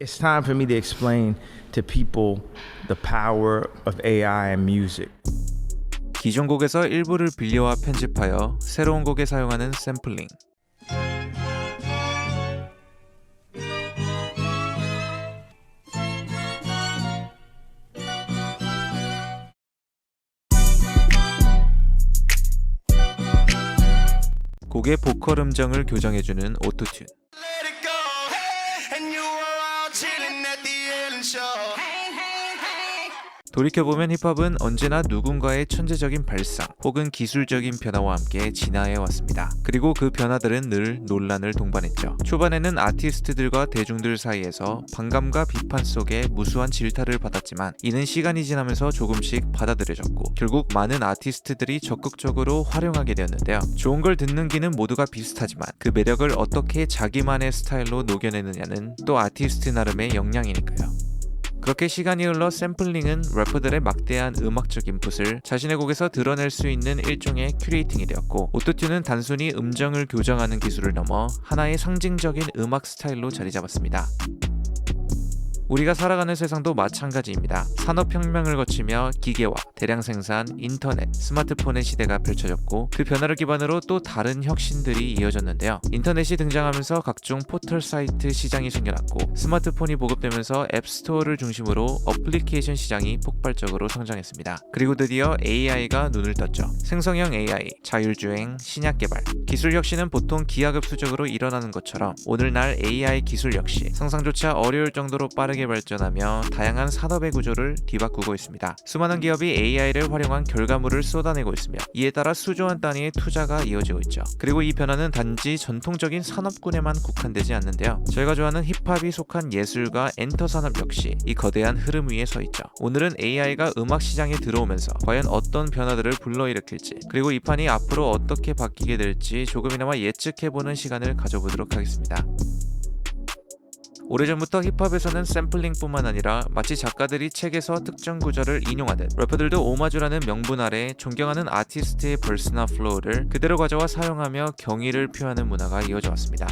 It's time for me to explain to people the power of AI and music. 기존 곡에서 일부를 빌려와 편집하여 새로운 곡에 사용하는 샘플링. 곡의 보컬 음정을 교정해주는 오토튠. 돌이켜보면 힙합은 언제나 누군가의 천재적인 발상 혹은 기술적인 변화와 함께 진화해왔습니다. 그리고 그 변화들은 늘 논란을 동반했죠. 초반에는 아티스트들과 대중들 사이에서 반감과 비판 속에 무수한 질타를 받았지만 이는 시간이 지나면서 조금씩 받아들여졌고 결국 많은 아티스트들이 적극적으로 활용하게 되었는데요. 좋은 걸 듣는 귀는 모두가 비슷하지만 그 매력을 어떻게 자기만의 스타일로 녹여내느냐는 또 아티스트 나름의 역량이니까요. 그렇게 시간이 흘러 샘플링은 래퍼들의 막대한 음악적 인풋을 자신의 곡에서 드러낼 수 있는 일종의 큐레이팅이 되었고, 오토튠은 단순히 음정을 교정하는 기술을 넘어 하나의 상징적인 음악 스타일로 자리 잡았습니다. 우리가 살아가는 세상도 마찬가지입니다. 산업혁명을 거치며 기계화, 대량 생산, 인터넷, 스마트폰의 시대가 펼쳐졌고 그 변화를 기반으로 또 다른 혁신들이 이어졌는데요. 인터넷이 등장하면서 각종 포털 사이트 시장이 생겨났고 스마트폰이 보급되면서 앱스토어를 중심으로 어플리케이션 시장이 폭발적으로 성장했습니다. 그리고 드디어 AI가 눈을 떴죠. 생성형 AI, 자율주행, 신약 개발, 기술 혁신은 보통 기하급수적으로 일어나는 것처럼 오늘날 AI 기술 역시 상상조차 어려울 정도로 빠르게 발전하며 다양한 산업의 구조를 뒤바꾸고 있습니다. 수많은 기업이 AI를 활용한 결과물을 쏟아내고 있으며 이에 따라 수조원 단위의 투자가 이어지고 있죠. 그리고 이 변화는 단지 전통적인 산업군에만 국한되지 않는데요. 저희가 좋아하는 힙합이 속한 예술과 엔터 산업 역시 이 거대한 흐름 위에 서 있죠. 오늘은 AI가 음악 시장에 들어오면서 과연 어떤 변화들을 불러일으킬지, 그리고 이 판이 앞으로 어떻게 바뀌게 될지 조금이나마 예측해보는 시간을 가져보도록 하겠습니다. 오래전부터 힙합에서는 샘플링뿐만 아니라 마치 작가들이 책에서 특정 구절을 인용하듯 래퍼들도 오마주라는 명분 아래 존경하는 아티스트의 벌스나 플로우를 그대로 가져와 사용하며 경의를 표하는 문화가 이어져 왔습니다.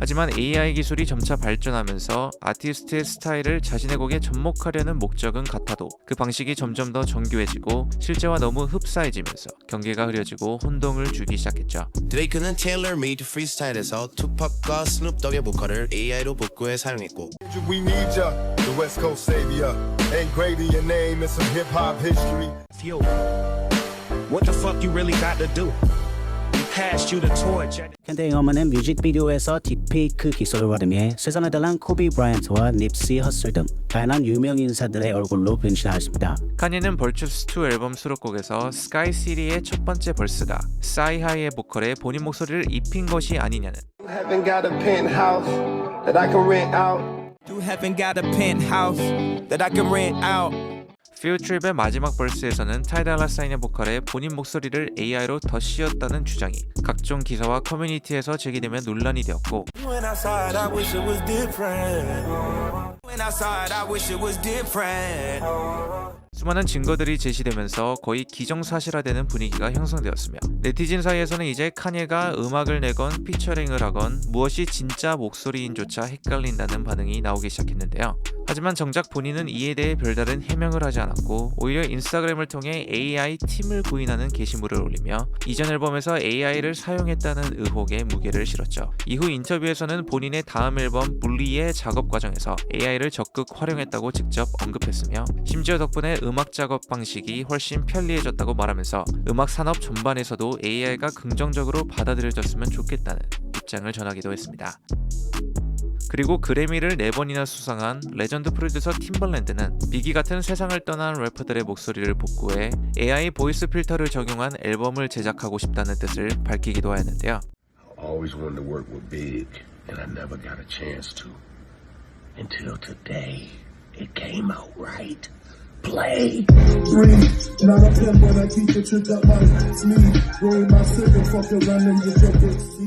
하지만 AI 기술이 점차 발전하면서 아티스트의 스타일을 자신의 곡에 접목하려는 목적은 같아도 그 방식이 점점 더 정교해지고 실제와 너무 흡사해지면서 경계가 흐려지고 혼동을 주기 시작했죠. 드레이크는 테일러 메이드 프리스타일에서 투팍과 스눕독의 보컬을 AI로 복구해 사용했고 We need ya, the West Coast savior. Ain't great in your name, it's some hip hop history. Yo, what the fuck you really got to do? 현대 영화는 뮤직비디오에서 딥페이크 기술을 활용해 세상을 달란 코비 브라이언트와 닙시 허슬 등 다양한 유명 인사들의 얼굴로 변신하였습니다. 카니는 벌처스2 앨범 수록곡에서 스카이 시리의 첫 번째 벌스가 사이하이의 보컬에 본인 목소리를 입힌 것이 아니냐는 Haven't got a penthouse that I can rent out. You haven't got a penthouse that I can rent out. 필트립의 마지막 벌스에서는 타이 달라 사인의 보컬에 본인 목소리를 AI로 더 씌웠다는 주장이 각종 기사와 커뮤니티에서 제기되며 논란이 되었고 수많은 증거들이 제시되면서 거의 기정사실화되는 분위기가 형성되었으며 네티즌 사이에서는 이제 카니가 음악을 내건 피처링을 하건 무엇이 진짜 목소리인조차 헷갈린다는 반응이 나오기 시작했는데요. 하지만 정작 본인은 이에 대해 별다른 해명을 하지 않았고 오히려 인스타그램을 통해 AI 팀을 부인하는 게시물을 올리며 이전 앨범에서 AI를 사용했다는 의혹에 무게를 실었죠. 이후 인터뷰에서는 본인의 다음 앨범 bully의 작업 과정에서 AI를 적극 활용했다고 직접 언급했으며 심지어 덕분에 음악 작업 방식이 훨씬 편리해졌다고 말하면서 음악 산업 전반에서도 AI가 긍정적으로 받아들여졌으면 좋겠다는 입장을 전하기도 했습니다. 그리고 그래미를 4번이나 수상한 레전드 프로듀서 팀벌랜드는 비기 같은 세상을 떠난 래퍼들의 목소리를 복구해 AI 보이스 필터를 적용한 앨범을 제작하고 싶다는 뜻을 밝히기도 하였는데요. I always wanted to work with Big, and I never got a chance to. Until today, it came out right. Play. Not a pimp, but I teach a trick up my sleeve. Roll my cigarette, fuck around and you get it.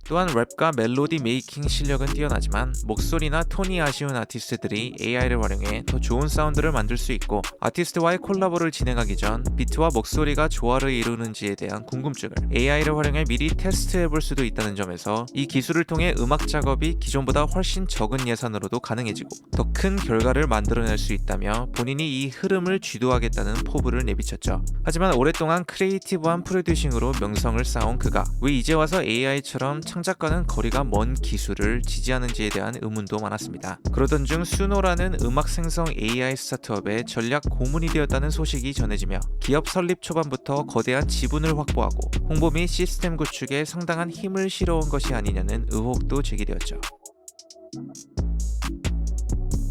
또한 랩과 멜로디 메이킹 실력은 뛰어나지만 목소리나 톤이 아쉬운 아티스트들이 AI를 활용해 더 좋은 사운드를 만들 수 있고, 아티스트와의 콜라보를 진행하기 전 비트와 목소리가 조화를 이루는지에 대한 궁금증을 AI를 활용해 미리 테스트해볼 수도 있다는 점에서 이 기술을 통해 음악 작업이 기존보다 훨씬 적은 예산으로도 가능해지고 더 큰 결과를 만들어낼 수 있다며 본인이 이 흐름을 주도하겠다는 포부를 내비쳤죠. 하지만 오랫동안 크리에이티브한 프로듀싱으로 명성을 쌓아온 그가 왜 이제 와서 AI처럼 창작과는 거리가 먼 기술을 지지하는지에 대한 의문도 많았습니다. 그러던 중 수노라는 음악 생성 AI 스타트업의 전략 고문이 되었다는 소식이 전해지며 기업 설립 초반부터 거대한 지분을 확보하고 홍보 및 시스템 구축에 상당한 힘을 실어온 것이 아니냐는 의혹도 제기되었죠.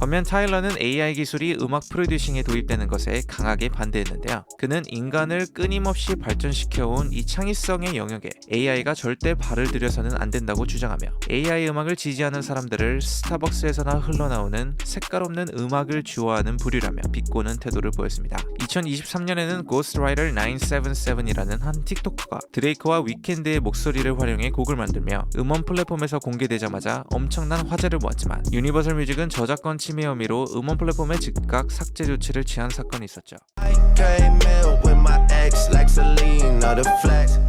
반면 타일러는 AI 기술이 음악 프로듀싱에 도입되는 것에 강하게 반대했는데요. 그는 인간을 끊임없이 발전시켜온 이 창의성의 영역에 AI가 절대 발을 들여서는 안 된다고 주장하며 AI 음악을 지지하는 사람들을 스타벅스에서나 흘러나오는 색깔 없는 음악을 좋아하는 부류라며 비꼬는 태도를 보였습니다. 2023년에는 Ghostwriter 977이라는 한 틱톡커가 드레이크와 위켄드의 목소리를 활용해 곡을 만들며 음원 플랫폼에서 공개되자마자 엄청난 화제를 모았지만 유니버설 뮤직은 저작권 침해 혐의로 음원 플랫폼에 즉각 삭제 조치를 취한 사건이 있었죠. I came in with my ex like Celine or the flex.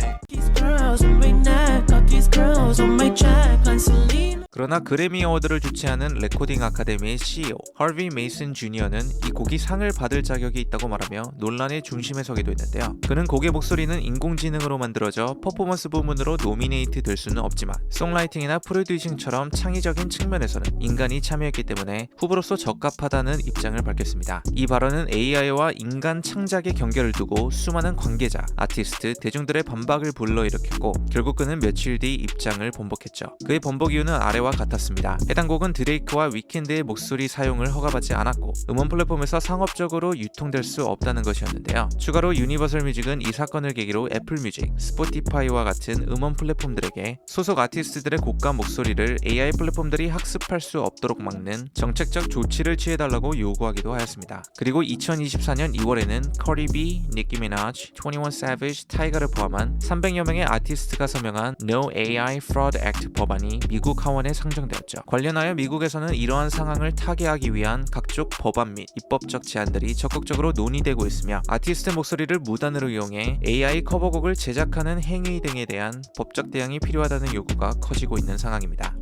그러나 그래미 어워드를 주최하는 레코딩 아카데미의 CEO 하비 메이슨 주니어는 이 곡이 상을 받을 자격이 있다고 말하며 논란의 중심에 서기도 했는데요. 그는 곡의 목소리는 인공지능으로 만들어져 퍼포먼스 부문으로 노미네이트 될 수는 없지만 송라이팅이나 프로듀싱처럼 창의적인 측면에서는 인간이 참여했기 때문에 후보로서 적합하다는 입장을 밝혔습니다. 이 발언은 AI와 인간 창작의 경계를 두고 수많은 관계자, 아티스트, 대중들의 반박을 불러일으켰고 결국 그는 며칠 뒤 입장을 번복했죠. 그의 번복 이유는 아래와 같았습니다. 해당 곡은 드레이크와 위켄드의 목소리 사용을 허가받지 않았고 음원 플랫폼에서 상업적으로 유통될 수 없다는 것이었는데요. 추가로 유니버설 뮤직은 이 사건을 계기로 애플 뮤직, 스포티파이와 같은 음원 플랫폼들에게 소속 아티스트들의 곡과 목소리를 AI 플랫폼들이 학습할 수 없도록 막는 정책적 조치를 취해달라고 요구하기도 하였습니다. 그리고 2024년 2월에는 커리 B, 니키 미나지, 21 Savage, 타이가를 포함한 300여 명의 아티스트가 서명한 No AI Fraud Act 법안이 미국 하원에 상정되었죠. 관련하여 미국에서는 이러한 상황을 타개하기 위한 각종 법안 및 입법적 제안들이 적극적으로 논의되고 있으며 아티스트 목소리를 무단으로 이용해 AI 커버곡을 제작하는 행위 등에 대한 법적 대응이 필요하다는 요구가 커지고 있는 상황입니다.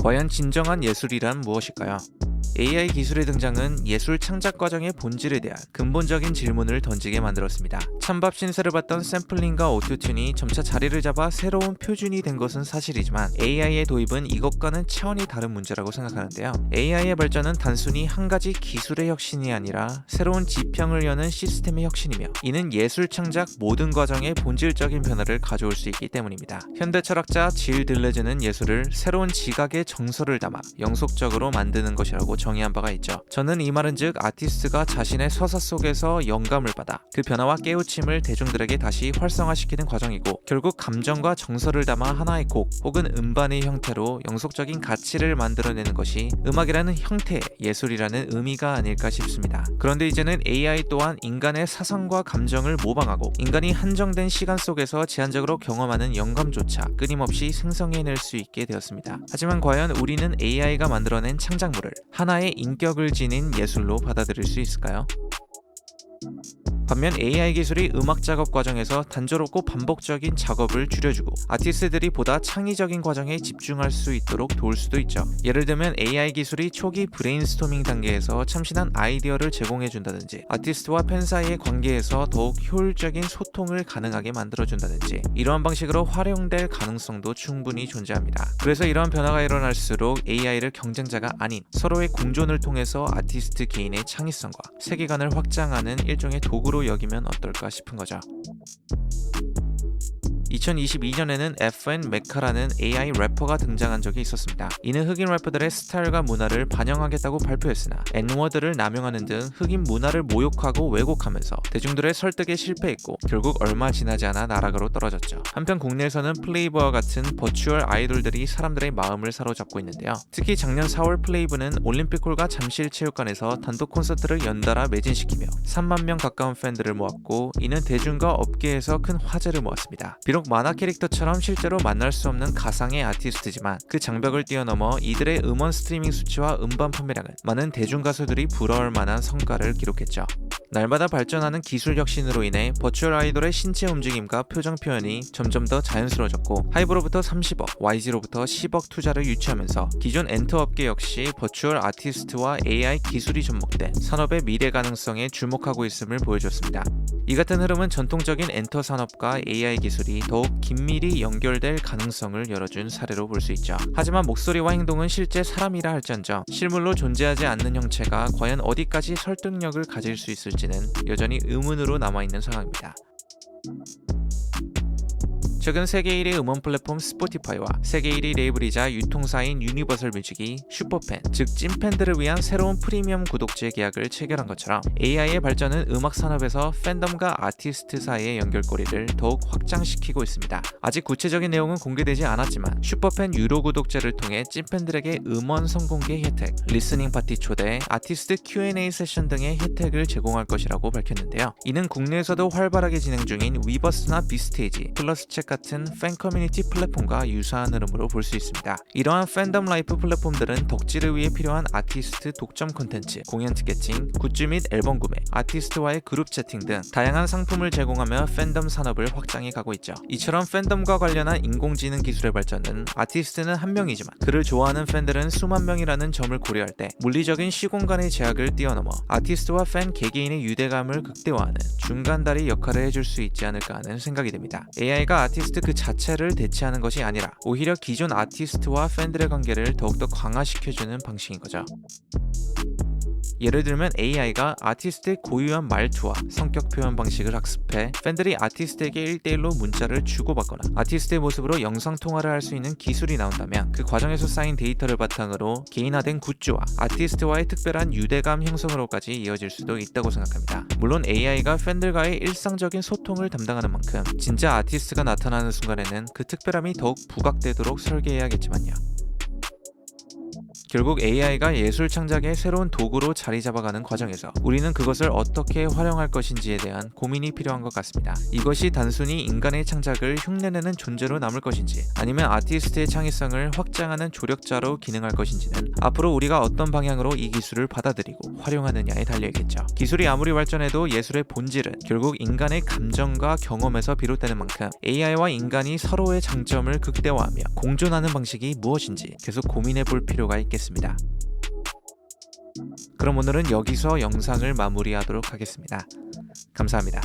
과연 진정한 예술이란 무엇일까요? AI 기술의 등장은 예술 창작 과정의 본질에 대한 근본적인 질문을 던지게 만들었습니다. 찬밥 신세를 받던 샘플링과 오토튠이 점차 자리를 잡아 새로운 표준이 된 것은 사실이지만 AI의 도입은 이것과는 차원이 다른 문제라고 생각하는데요. AI의 발전은 단순히 한 가지 기술의 혁신이 아니라 새로운 지평을 여는 시스템의 혁신이며 이는 예술 창작 모든 과정에 본질적인 변화를 가져올 수 있기 때문입니다. 현대 철학자 질 들레즈는 예술을 새로운 지각의 정서를 담아 영속적으로 만드는 것이라고 정의한 바가 있죠. 저는 이 말은즉 아티스트가 자신의 서사 속에서 영감을 받아 그 변화와 깨우침을 대중들에게 다시 활성화시키는 과정이고 결국 감정과 정서를 담아 하나의 곡 혹은 음반의 형태로 영속적인 가치를 만들어내는 것이 음악이라는 형태의 예술이라는 의미가 아닐까 싶습니다. 그런데 이제는 AI 또한 인간의 사상과 감정을 모방하고 인간이 한정된 시간 속에서 제한적으로 경험하는 영감조차 끊임없이 생성해낼 수 있게 되었습니다. 하지만 과연 우리는 AI가 만들어낸 창작물을 하나의 인격을 지닌 예술로 받아들일 수 있을까요? 반면 AI 기술이 음악 작업 과정에서 단조롭고 반복적인 작업을 줄여주고 아티스트들이 보다 창의적인 과정에 집중할 수 있도록 도울 수도 있죠. 예를 들면 AI 기술이 초기 브레인스토밍 단계에서 참신한 아이디어를 제공해준다든지 아티스트와 팬 사이의 관계에서 더욱 효율적인 소통을 가능하게 만들어준다든지 이러한 방식으로 활용될 가능성도 충분히 존재합니다. 그래서 이러한 변화가 일어날수록 AI를 경쟁자가 아닌 서로의 공존을 통해서 아티스트 개인의 창의성과 세계관을 확장하는 일종의 도구로 여기면 어떨까 싶은 거죠. 2022년에는 FN 메카라는 AI 래퍼가 등장한 적이 있었습니다. 이는 흑인 래퍼들의 스타일과 문화를 반영하겠다고 발표했으나 N워드를 남용하는 등 흑인 문화를 모욕하고 왜곡하면서 대중들의 설득에 실패했고 결국 얼마 지나지 않아 나락으로 떨어졌죠. 한편 국내에서는 플레이브와 같은 버추얼 아이돌들이 사람들의 마음을 사로잡고 있는데요. 특히 작년 4월 플레이브는 올림픽홀과 잠실체육관에서 단독 콘서트를 연달아 매진시키며 3만 명 가까운 팬들을 모았고 이는 대중과 업계에서 큰 화제를 모았습니다. 비록 비록 만화 캐릭터처럼 실제로 만날 수 없는 가상의 아티스트지만 그 장벽을 뛰어넘어 이들의 음원 스트리밍 수치와 음반 판매량은 많은 대중 가수들이 부러울 만한 성과를 기록했죠. 날마다 발전하는 기술 혁신으로 인해 버추얼 아이돌의 신체 움직임과 표정 표현이 점점 더 자연스러워졌고 하이브로부터 30억, YG로부터 10억 투자를 유치하면서 기존 엔터 업계 역시 버추얼 아티스트와 AI 기술이 접목된 산업의 미래 가능성에 주목하고 있음을 보여줬습니다. 이 같은 흐름은 전통적인 엔터 산업과 AI 기술이 더욱 긴밀히 연결될 가능성을 열어준 사례로 볼 수 있죠. 하지만 목소리와 행동은 실제 사람이라 할지언정 실물로 존재하지 않는 형체가 과연 어디까지 설득력을 가질 수 있을지는 여전히 의문으로 남아있는 상황입니다. 최근 세계 1위 음원 플랫폼 스포티파이와 세계 1위 레이블이자 유통사인 유니버설 뮤직이 슈퍼팬, 즉 찐팬들을 위한 새로운 프리미엄 구독제 계약을 체결한 것처럼 AI의 발전은 음악 산업에서 팬덤과 아티스트 사이의 연결고리를 더욱 확장시키고 있습니다. 아직 구체적인 내용은 공개되지 않았지만 슈퍼팬 유료 구독제를 통해 찐팬들에게 음원 선공개 혜택, 리스닝 파티 초대, 아티스트 Q&A 세션 등의 혜택을 제공할 것이라고 밝혔는데요. 이는 국내에서도 활발하게 진행 중인 위버스나 비스테이지, 플러스책 같은 팬 커뮤니티 플랫폼과 유사한 흐름으로 볼 수 있습니다. 이러한 팬덤 라이프 플랫폼들은 덕질을 위해 필요한 아티스트 독점 콘텐츠, 공연 티켓팅, 굿즈 및 앨범 구매, 아티스트와의 그룹 채팅 등 다양한 상품을 제공하며 팬덤 산업을 확장해 가고 있죠. 이처럼 팬덤과 관련한 인공지능 기술의 발전은 아티스트는 한 명이지만 그를 좋아하는 팬들은 수만 명이라는 점을 고려할 때 물리적인 시공간의 제약을 뛰어넘어 아티스트와 팬 개개인의 유대감을 극대화하는 중간다리 역할을 해줄 수 있지 않을까 하는 생각이 듭니다. AI가 아티스트 그 자체를 대체하는 것이 아니라 오히려 기존 아티스트와 팬들의 관계를 더욱더 강화시켜주는 방식인 거죠. 예를 들면 AI가 아티스트의 고유한 말투와 성격 표현 방식을 학습해 팬들이 아티스트에게 1대1로 문자를 주고받거나 아티스트의 모습으로 영상통화를 할 수 있는 기술이 나온다면 그 과정에서 쌓인 데이터를 바탕으로 개인화된 굿즈와 아티스트와의 특별한 유대감 형성으로까지 이어질 수도 있다고 생각합니다. 물론 AI가 팬들과의 일상적인 소통을 담당하는 만큼 진짜 아티스트가 나타나는 순간에는 그 특별함이 더욱 부각되도록 설계해야겠지만요. 결국 AI가 예술 창작의 새로운 도구로 자리 잡아가는 과정에서 우리는 그것을 어떻게 활용할 것인지에 대한 고민이 필요한 것 같습니다. 이것이 단순히 인간의 창작을 흉내내는 존재로 남을 것인지 아니면 아티스트의 창의성을 확장하는 조력자로 기능할 것인지는 앞으로 우리가 어떤 방향으로 이 기술을 받아들이고 활용하느냐에 달려있겠죠. 기술이 아무리 발전해도 예술의 본질은 결국 인간의 감정과 경험에서 비롯되는 만큼 AI와 인간이 서로의 장점을 극대화하며 공존하는 방식이 무엇인지 계속 고민해볼 필요가 있겠습니다. 그럼 오늘은 여기서 영상을 마무리하도록 하겠습니다. 감사합니다.